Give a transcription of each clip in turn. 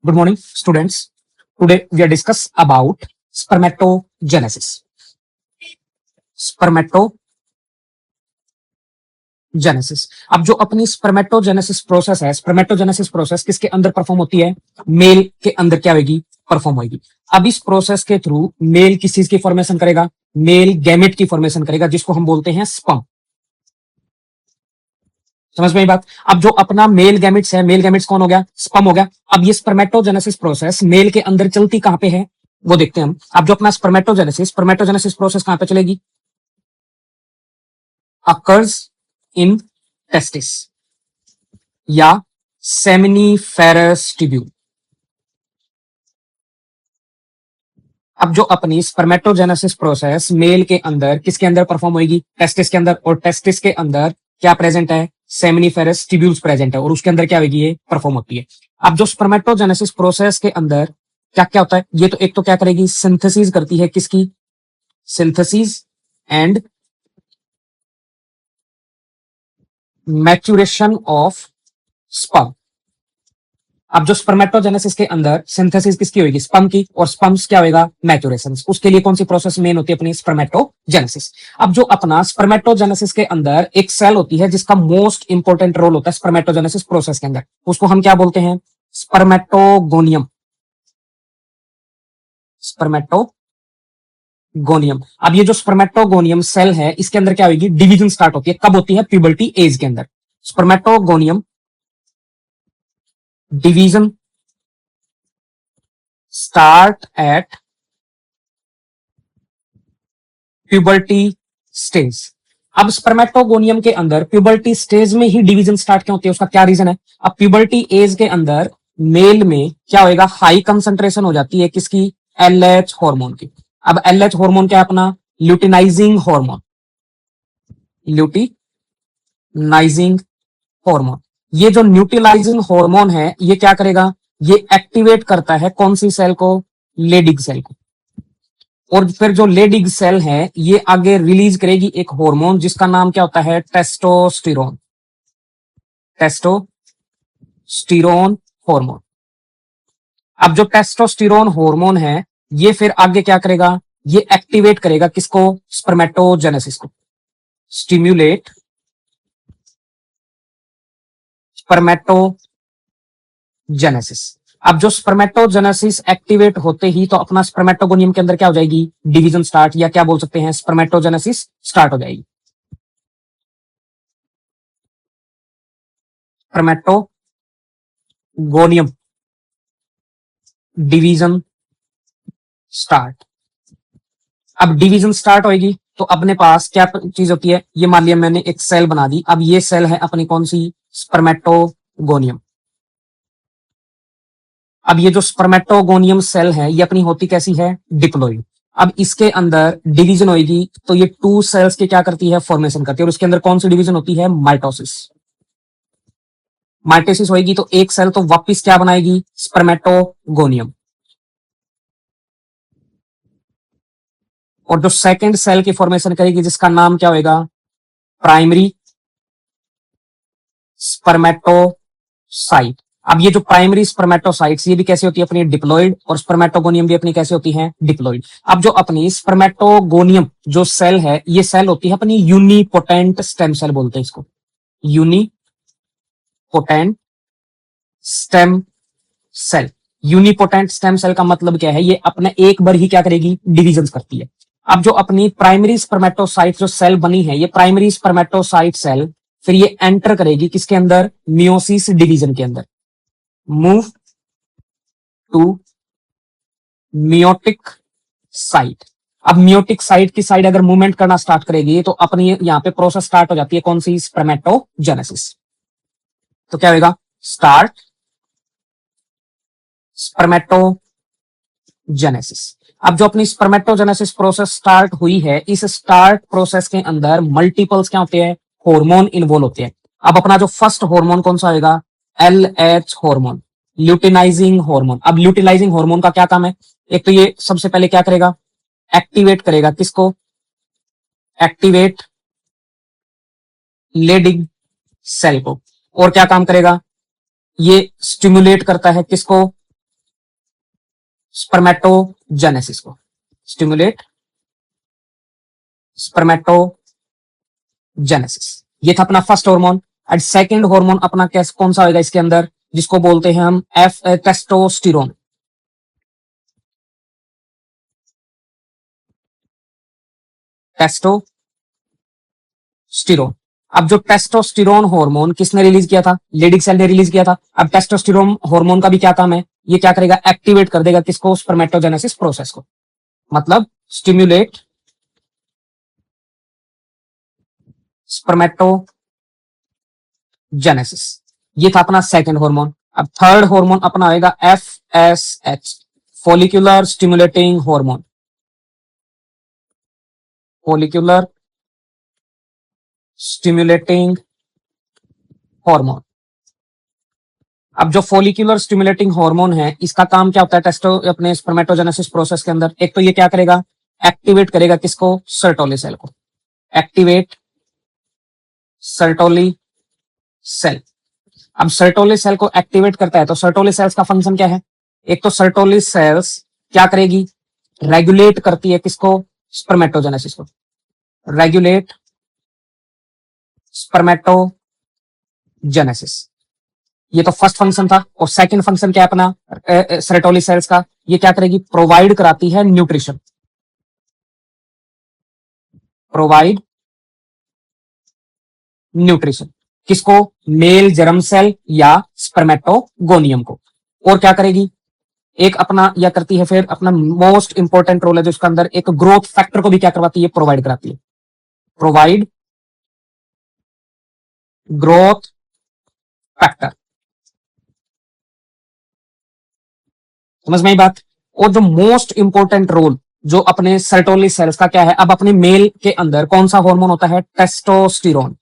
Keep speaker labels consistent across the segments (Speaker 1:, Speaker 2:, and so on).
Speaker 1: Good morning, students. Today we are discuss about spermatogenesis. Spermatogenesis. अब जो अपनी spermatogenesis process है, spermatogenesis प्रोसेस किसके अंदर परफॉर्म होती है? मेल के अंदर क्या होगी? परफॉर्म होगी। अब इस प्रोसेस के थ्रू मेल किस चीज की फॉर्मेशन करेगा? मेल गैमेट की फॉर्मेशन करेगा, जिसको हम बोलते हैं स्पर्म। समझ में आई बात? अब जो अपना मेल गैमेट्स है, मेल गैमेट्स कौन हो गया? स्पर्म हो गया। अब ये स्पर्मेटोजेनेसिस प्रोसेस मेल के अंदर चलती कहां पे है, वो देखते हैं हम। अब जो अपना स्पर्मेटोजेनेसिस प्रोसेस कहां पे चलेगी? अकर्स इन टेस्टिस या सेमिनिफेरस ट्यूब्यूल। अब जो अपनी स्पर्मेटोजेनेसिस प्रोसेस मेल के अंदर किसके अंदर परफॉर्म होगी? टेस्टिस के अंदर। और टेस्टिस के अंदर क्या प्रेजेंट है? सेमिनिफेरस ट्यूब्यूल्स प्रेजेंट है, और उसके अंदर क्या होगी? ये परफॉर्म होती है। अब जो स्पर्मेटोजेनेसिस प्रोसेस के अंदर क्या क्या होता है? ये तो एक तो क्या करेगी? सिंथेसिस करती है। किसकी? Synthesis and maturation of sperm. अब जो स्पर्मेटोजेनेसिस के अंदर सिंथेसिस किसकी होगी? स्पर्म की। और स्पर्म्स क्या होगा? मैच्यूरेशन। उसके लिए कौन सी प्रोसेस मेन होती है? अपनी स्पर्मेटोजेनेसिस। अब जो अपना स्पर्मेटोजेनेसिस के अंदर एक सेल होती है जिसका मोस्ट इंपोर्टेंट रोल होता है स्पर्मेटोजेनेसिस प्रोसेस के अंदर, उसको हम क्या बोलते हैं? स्पर्मेटोगोनियम। स्पर्मेटोगोनियम। अब ये जो स्पर्मेटोगोनियम सेल है, इसके अंदर क्या होगी? डिवीजन स्टार्ट होती है। कब होती है? प्यूबर्टी एज के अंदर। Spermatogonium division start at puberty stage. अब स्पर्मेटोगोनियम के अंदर प्यूबर्टी स्टेज में ही डिवीजन स्टार्ट क्यों होती है? उसका क्या रीजन है? अब प्यूबर्टी एज के अंदर मेल में क्या होएगा? हाई कंसंट्रेशन हो जाती है किसकी? एलएच हार्मोन की। अब एलएच हार्मोन क्या है? अपना ल्यूटिनाइजिंग हार्मोन। Luteinizing hormone. ये जो न्यूट्रलाइजिंग हार्मोन है, ये क्या करेगा? ये एक्टिवेट करता है कौन सी सेल को? लेडिग सेल को। और फिर जो लेडिग सेल है, ये आगे रिलीज करेगी एक हार्मोन जिसका नाम क्या होता है? टेस्टोस्टेरोन। Testosterone hormone. अब जो टेस्टोस्टेरोन हार्मोन है, ये फिर आगे क्या करेगा? ये एक्टिवेट करेगा किसको? स्पर्मेटोजेनेसिस को। Stimulate spermatogenesis. अब जो स्पर्मेटोजेनेसिस एक्टिवेट होते ही तो अपना स्पर्मेटोगोनियम के अंदर क्या हो जाएगी? डिवीजन स्टार्ट, या क्या बोल सकते हैं? स्पर्मेटोजेनेसिस स्टार्ट हो जाएगी। Spermatogonium division start. अब डिवीजन स्टार्ट होगी तो अपने पास क्या चीज होती है? ये मान लिया मैंने एक सेल बना दी। अब ये सेल है अपनी कौन सी? स्पर्मेटोगोनियम। अब ये जो स्पर्मेटोगोनियम सेल है, ये अपनी होती कैसी है? डिप्लॉइड। अब इसके अंदर डिवीजन होगी तो ये टू सेल्स के क्या करती है? फॉर्मेशन करती है। और उसके अंदर कौन सी डिवीजन होती है? माइटोसिस। माइटोसिस होगी तो एक सेल तो वापिस क्या बनाएगी? स्पर्मेटोगोनियम। और जो सेकंड सेल की फॉर्मेशन करेगी, जिसका नाम क्या होगा? Primary spermatocyte. अब ये जो प्राइमरी स्पर्मेटोसाइट्स, ये भी कैसे होती है? अपनी डिप्लॉइड। और स्पर्मेटोगोनियम भी अपनी कैसे होती है? डिप्लॉइड। अब जो अपनी स्पर्मेटोगोनियम जो सेल है, ये सेल होती है अपनी यूनिपोटेंट स्टेम सेल बोलते हैं इसको। Unipotent stem cell. Unipotent stem cell का मतलब क्या है? ये अपने एक बार ही क्या करेगी? डिवीजन करती है। अब जो अपनी प्राइमरी स्पर्मेटोसाइट जो सेल बनी है, ये प्राइमरी स्पर्मेटोसाइट सेल फिर ये एंटर करेगी किसके अंदर? मियोसिस डिवीजन के अंदर। Move to meiotic site. अब मियोटिक साइट की साइड अगर मूवमेंट करना स्टार्ट करेगी तो अपनी यहां पे प्रोसेस स्टार्ट हो जाती है कौन सी? स्पर्मेटोजेनेसिस। तो क्या होगा? Start spermatogenesis. अब जो अपनी स्पर्मेटोजेनेसिस प्रोसेस स्टार्ट हुई है, इस स्टार्ट प्रोसेस के अंदर मल्टीपल्स क्या होते हैं? हार्मोन इन्वॉल्व होते हैं। अब अपना जो फर्स्ट हार्मोन कौन सा होगा? LH hormone, luteinizing hormone. अब ल्यूटिनाइजिंग हार्मोन का क्या काम है? एक तो ये सबसे पहले क्या करेगा? एक्टिवेट करेगा किसको? एक्टिवेट लेडिग सेल को। और क्या काम करेगा? ये स्टिमुलेट करता है किसको? स्पर्मेटोजेनेसिस को, स्टिमुलेट स्पर्मेटोजेनेसिस। ये था अपना first hormone. And second hormone अपना कैसे कौन सा होगा इसके अंदर, जिसको बोलते हैं हम टेस्टोस्टेरोन। टेस्टोस्टेरोन। अब जो टेस्टोस्टेरोन हार्मोन किसने रिलीज किया था, लेडिक सेल ने रिलीज किया था। अब टेस्टोस्टेरोन हार्मोन का भी क्या काम है, ये क्या करेगा, एक्टिवेट कर देगा किसको, स्पर्मेटोजेनेसिस प्रोसेस को, मतलब स्टिम्युलेट स्पर्मेटोजेनेसिस। ये था अपना सेकंड हार्मोन। अब थर्ड हार्मोन अपना आएगा FSH, follicular stimulating hormone, follicular stimulating hormone. अब जो फॉलिकुलर स्टिमुलेटिंग हार्मोन है, इसका काम क्या होता है टेस्टो अपने स्पर्मेटोजेनेसिस प्रोसेस के अंदर, एक तो ये क्या करेगा, एक्टिवेट करेगा किसको, सर्टोली सेल को, एक्टिवेट सर्टोली सेल। अब सर्टोली सेल को एक्टिवेट करता है तो सर्टोली सेल्स का फंक्शन क्या है, एक तो सर्टोली सेल्स क्या करेगी, रेगुलेट करती है किसको, स्पर्मेटोजेनेसिस को, रेगुलेट स्पर्मेटोजेनेसिस। ये तो फर्स्ट फंक्शन था। और सेकंड फंक्शन क्या है अपना सेरेटोली सेल्स का, ये क्या करेगी, प्रोवाइड कराती है न्यूट्रिशन, प्रोवाइड न्यूट्रिशन किसको, मेल जर्म सेल या स्पर्मेटोगोनियम को। और क्या करेगी, एक अपना यह करती है फिर अपना मोस्ट इंपॉर्टेंट रोल है जो इसका अंदर एक ग्रोथ फैक्टर को भी क्या करवाती है, प्रोवाइड कराती है, प्रोवाइड ग्रोथ फैक्टर। समझ में आई बात। और जो मोस्ट इंपॉर्टेंट रोल जो अपने सर्टोली सेल्स का क्या है, अब अपने मेल के अंदर कौन सा हार्मोन होता है, टेस्टोस्टेरोन।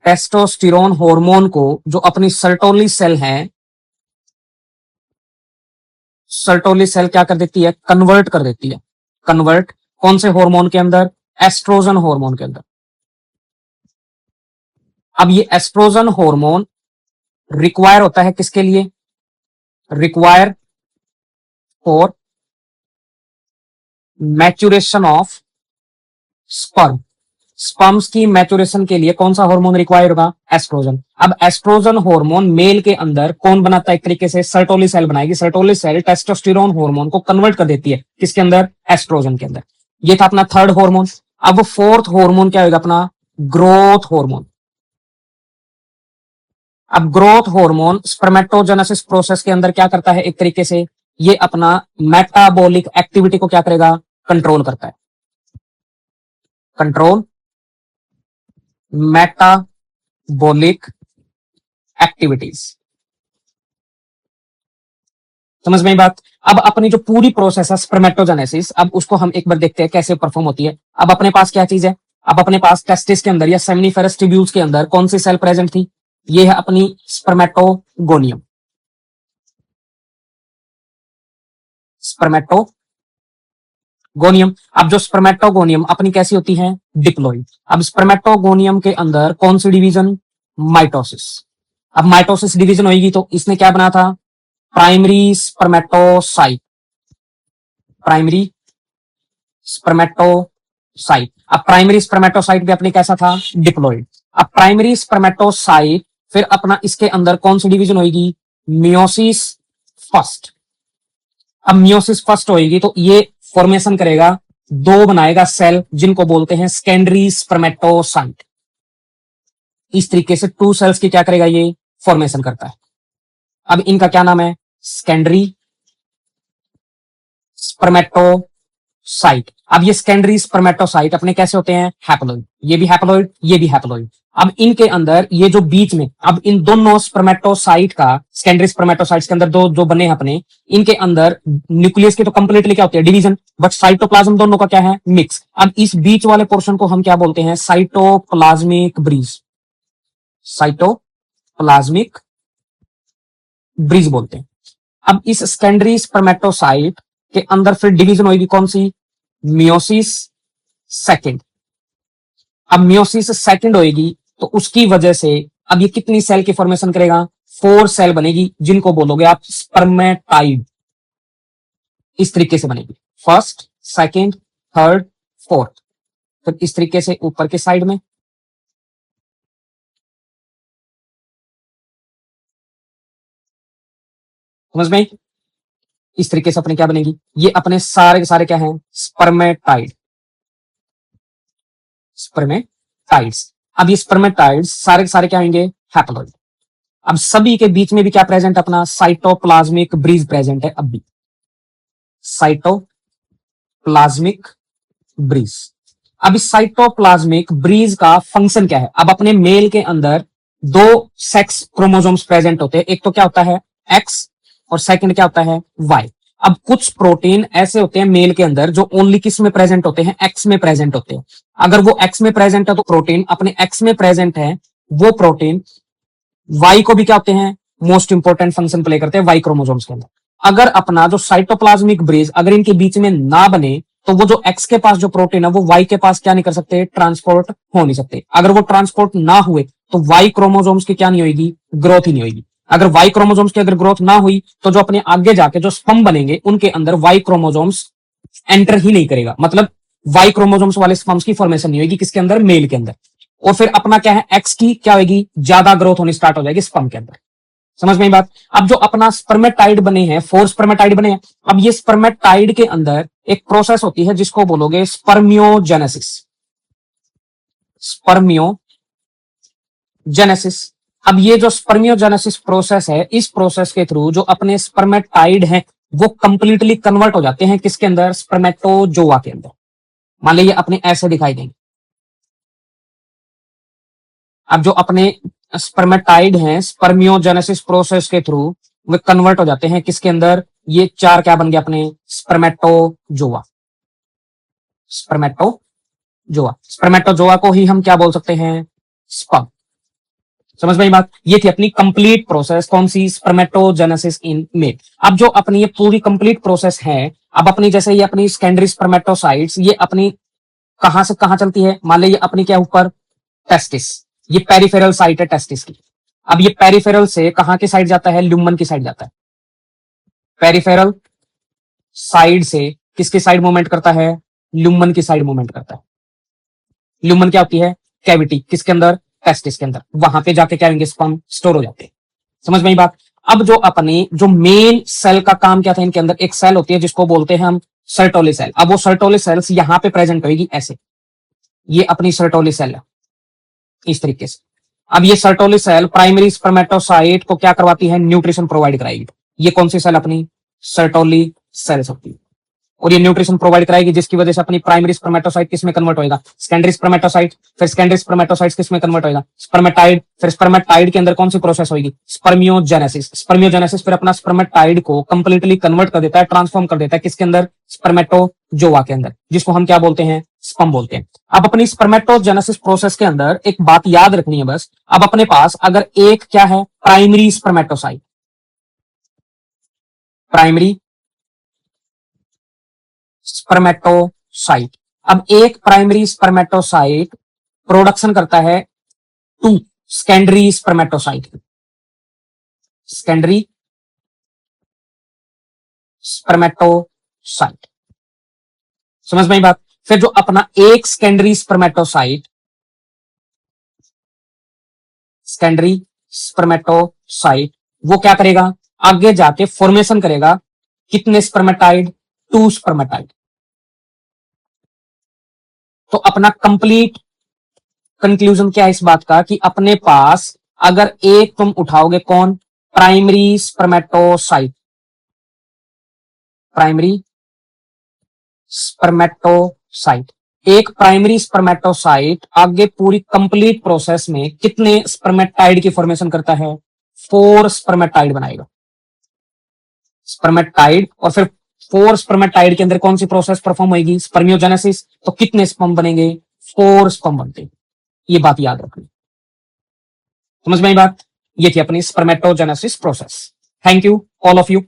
Speaker 1: टेस्टोस्टेरोन हार्मोन को जो अपनी सर्टोली सेल है, सर्टोली सेल क्या कर देती है, कन्वर्ट कर देती है, कन्वर्ट कौन से हार्मोन के अंदर, एस्ट्रोजन हार्मोन के अंदर। अब ये एस्ट्रोजन हार्मोन रिक्वायर होता है किसके लिए, require for maturation of sperm. Sperms की मैच्योरेशन के लिए कौन सा हार्मोन रिक्वायर होगा, एस्ट्रोजन। अब एस्ट्रोजन हार्मोन मेल के अंदर कौन बनाता है, एक तरीके से सर्टोली सेल बनाएगी, सर्टोली सेल टेस्टोस्टेरोन हार्मोन को कन्वर्ट कर देती है किसके अंदर, एस्ट्रोजन के अंदर। ये था अपना थर्ड हार्मोन। अब फोर्थ हार्मोन क्या होगा अपना, ग्रोथ हार्मोन। अब ग्रोथ हार्मोन स्पर्मेटोजेनेसिस प्रोसेस के अंदर क्या करता है, एक तरीके से ये अपना मेटाबॉलिक एक्टिविटी को क्या करेगा, कंट्रोल करता है, कंट्रोल मेटाबॉलिक एक्टिविटीज। समझ में बात। अब अपनी जो पूरी प्रोसेस है स्पर्मेटोजेनेसिस, अब उसको हम एक बार देखते हैं कैसे परफॉर्म होती है। अब अपने पास क्या चीज है, अब अपने पास टेस्टिस के अंदर या सेमिनिफेरस ट्यूब्यूल्स के अंदर कौन सी सेल प्रेजेंट थी, ये है अपनी स्पर्मेटोगोनियम, स्पर्मेटोगोनियम। अब जो स्पर्मेटोगोनियम अपनी कैसी होती है, डिप्लॉइड। अब स्पर्मेटोगोनियम के अंदर कौन सी डिवीजन, माइटोसिस। अब माइटोसिस डिवीजन होगी तो इसने क्या बना था, प्राइमरी स्पर्मेटोसाइट, प्राइमरी स्पर्मेटोसाइट। अब प्राइमरी स्पर्मेटोसाइट भी अपने कैसा था, डिप्लॉइड। अब प्राइमरी स्पर्मेटोसाइट फिर अपना इसके अंदर कौन सी डिवीजन होगी, मियोसिस फर्स्ट। अब मियोसिस फर्स्ट होगी तो ये फॉर्मेशन करेगा, दो बनाएगा सेल जिनको बोलते हैं सेकेंडरी स्पर्मेटोसाइट। इस तरीके से टू सेल्स की क्या करेगा, ये फॉर्मेशन करता है। अब इनका क्या नाम है, सेकेंडरी स्पर्मेटोसाइट। अब ये सेकेंडरी स्पर्मेटोसाइट अपने कैसे होते हैं, हैप्लॉइड, ये भी हैप्लॉइड, ये भी हैप्लॉइड। अब इनके अंदर ये जो बीच में, अब इन दोनों स्पर्मेटोसाइट का, सेकेंडरी स्पर्मेटोसाइट्स के अंदर दो जो बने अपने, इनके अंदर न्यूक्लियस की तो कंप्लीटली क्या होती है, डिवीजन, बट साइटोप्लाज्म दोनों का क्या है, मिक्स। अब इस बीच वाले पोर्शन को हम क्या बोलते हैं, साइटोप्लाज्मिक ब्रीज, साइटोप्लाज्मिक ब्रीज बोलते हैं। अब इस सेकेंडरी स्पर्मेटोसाइट के अंदर फिर डिवीजन होगी कौन सी, मियोसिस सेकंड। अब मियोसिस सेकंड होगी तो उसकी वजह से अब ये कितनी सेल की फॉर्मेशन करेगा, 4 सेल बनेगी जिनको बोलोगे आप स्पर्मेटाइड। इस तरीके से बनेगी, फर्स्ट, सेकेंड, थर्ड, फोर्थ। फिर इस तरीके से ऊपर के साइड में, समझ में? इस तरीके से अपने क्या बनेगी, ये अपने सारे के सारे क्या हैं, स्पर्मेटाइड, स्पर्मेटाइड्स। अब ये स्पर्मेटाइड्स सारे के सारे क्या होंगे, हैप्लॉइड। अब सभी के बीच में भी क्या प्रेजेंट, अपना साइटोप्लाज्मिक ब्रीज प्रेजेंट है। अब भी साइटोप्लाज्मिक ब्रीज। अब इस साइटोप्लाज्मिक ब्रीज का फंक्शन क्या है, अब अपने मेल के अंदर 2 सेक्स क्रोमोसोम्स प्रेजेंट होते हैं, एक तो क्या होता है एक्स और सेकंड क्या होता है वाई। अब कुछ प्रोटीन ऐसे होते हैं मेल के अंदर जो ओनली किस में प्रेजेंट होते हैं, एक्स में प्रेजेंट होते हैं। अगर वो एक्स में प्रेजेंट है तो प्रोटीन अपने एक्स में प्रेजेंट है, वो प्रोटीन वाई को भी क्या होते हैं, मोस्ट इंपोर्टेंट फंक्शन प्ले करते हैं वाई क्रोमोसोम्स के अंदर। अगर अपना जो साइटोप्लाज्मिक ब्रीज अगर इनके बीच में ना बने तो वो जो एक्स के पास जो प्रोटीन है वो वाई के पास क्या नहीं कर सकते, ट्रांसपोर्ट हो नहीं सकते। अगर वो ट्रांसपोर्ट ना हुए तो वाई क्रोमोसोम्स की क्या नहीं होगी, ग्रोथ ही नहीं होगी। अगर वाई क्रोमोसोम्स की अगर ग्रोथ ना हुई तो जो अपने आगे जाके जो स्पर्म बनेंगे उनके अंदर वाई क्रोमोसोम्स एंटर ही नहीं करेगा, मतलब वाई क्रोमोसोम्स वाले स्पर्म्स की फॉर्मेशन नहीं होगी किसके अंदर, मेल के अंदर। और फिर अपना क्या है, एक्स की क्या होगी, ज्यादा ग्रोथ होनी स्टार्ट हो जाएगी स्पर्म के अंदर। समझ में बात? अब जो अपना स्पर्मेटाइड बने हैं, 4 स्पर्मेटाइड बने हैं। अब ये स्पर्मेटाइड के अंदर एक प्रोसेस होती है जिसको बोलोगे स्पर्मियोजेनेसिस, स्पर्मियोजेनेसिस। अब ये जो स्पर्मियोजेनेसिस प्रोसेस है, इस प्रोसेस के थ्रू जो अपने स्पर्मेटाइड हैं वो कंप्लीटली कन्वर्ट हो जाते हैं किसके अंदर, स्पर्मेटोजोआ के अंदर। मान लीजिए अपने ऐसे दिखाई देंगे। अब जो अपने स्पर्मेटाइड हैं स्पर्मियोजेनेसिस प्रोसेस के थ्रू वे कन्वर्ट हो जाते हैं किसके अंदर, ये 4 क्या बन गया अपने, स्पर्मेटोजोआ। स्पर्मेटोजोआ, स्पर्मेटोजोआ को ही हम क्या बोल सकते हैं, स्पर्म। समझ में बात? ये थी अपनी कंप्लीट प्रोसेस, कौन सी, स्पर्मेटोजेनेसिस इन मेल। अब जो अपनी ये पूरी कंप्लीट प्रोसेस है, अब अपनी जैसे ये अपनी सेकेंडरी स्पर्मेटोसाइट्स ये अपनी कहां से कहां चलती है, मान लीजिए अपनी क्या ऊपर टेस्टिस, ये पेरिफेरल साइट है टेस्टिस की। अब ये पेरिफेरल से कहां की साइड जाता है, ल्यूमन की साइड जाता है। पेरिफेरल साइड से किसकी साइड मूवमेंट करता है, ल्यूमन की साइड मूवमेंट करता है। ल्यूमन क्या होती है, कैविटी किसके अंदर, टेस्टिस के अंदर। वहां पे जाके क्या होंगे, स्पर्म स्टोर हो जाते हैं। समझ में बात? अब जो अपनी जो मेन सेल का काम क्या था, इनके अंदर एक सेल होती है जिसको बोलते हैं हम सर्टोली सेल। अब वो सर्टोली सेल्स यहां पे प्रेजेंट होगी ऐसे, ये अपनी सर्टोली सेल है इस तरीके से। अब ये सर्टोली सेल प्राइमरी स्पर्मेटोसाइट को क्या करवाती है, न्यूट्रिशन प्रोवाइड कराएगी। ये कौन सी सेल अपनी, सर्टोली सेल्स होती है। और ये न्यूट्रिशन प्रोवाइड कराएगी जिसकी वजह से अपनी प्राइमरी स्पर्मेटोसाइट किस में कन्वर्ट होएगा, सेकेंडरी स्पर्मेटोसाइट। फिर सेकेंडरी स्पर्मेटोसाइट किस में कन्वर्ट होएगा, स्पर्मेटाइड। फिर स्पर्मेटाइड के अंदर कौन सी प्रोसेस होगी, स्पर्मियोजेनेसिस। स्पर्मियोजेनेसिस फिर अपना स्पर्मेटाइड को कंप्लीटली कन्वर्ट कर देता है, ट्रांसफॉर्म कर देता है किसके अंदर, स्पर्मेटोजोआ के अंदर, जिसको हम क्या बोलते हैं, स्पर्म बोलते हैं। अब अपनी स्पर्मेटोजेनेसिस प्रोसेस के अंदर एक बात याद रखनी है बस, अब अपने पास अगर एक क्या है, प्राइमरी स्पर्मेटोसाइट, प्राइमरी स्पर्मेटोसाइट। अब एक प्राइमरी स्पर्मेटोसाइट प्रोडक्शन करता है 2 सेकेंडरी स्पर्मेटोसाइट, सेकेंडरी स्पर्मेटोसाइट। समझ में बात? फिर जो अपना एक सेकेंडरी स्पर्मेटोसाइट, सेकेंडरी स्पर्मेटोसाइट वो क्या करेगा, आगे जाके फॉर्मेशन करेगा कितने स्पर्मेटाइड, 2 स्पर्मेटाइड। तो अपना कंप्लीट कंक्लूजन क्या है इस बात का कि अपने पास अगर एक तुम उठाओगे कौन, प्राइमरी स्पर्मेटोसाइट, प्राइमरी स्पर्मेटोसाइट, एक प्राइमरी स्पर्मेटोसाइट आगे पूरी कंप्लीट प्रोसेस में कितने स्पर्मेटाइड की फॉर्मेशन करता है, 4 स्पर्मेटाइड बनाएगा, स्पर्मेटाइड। और फिर 4 स्पर्मेटाइड के अंदर कौन सी प्रोसेस परफॉर्म होगी, स्पर्मियोजेनेसिस। तो कितने स्पर्म बनेंगे, 4 स्पर्म बनते हैं। ये बात याद रखनी। समझ में आई बात? ये थी अपनी spermatogenesis process. Thank you all of you.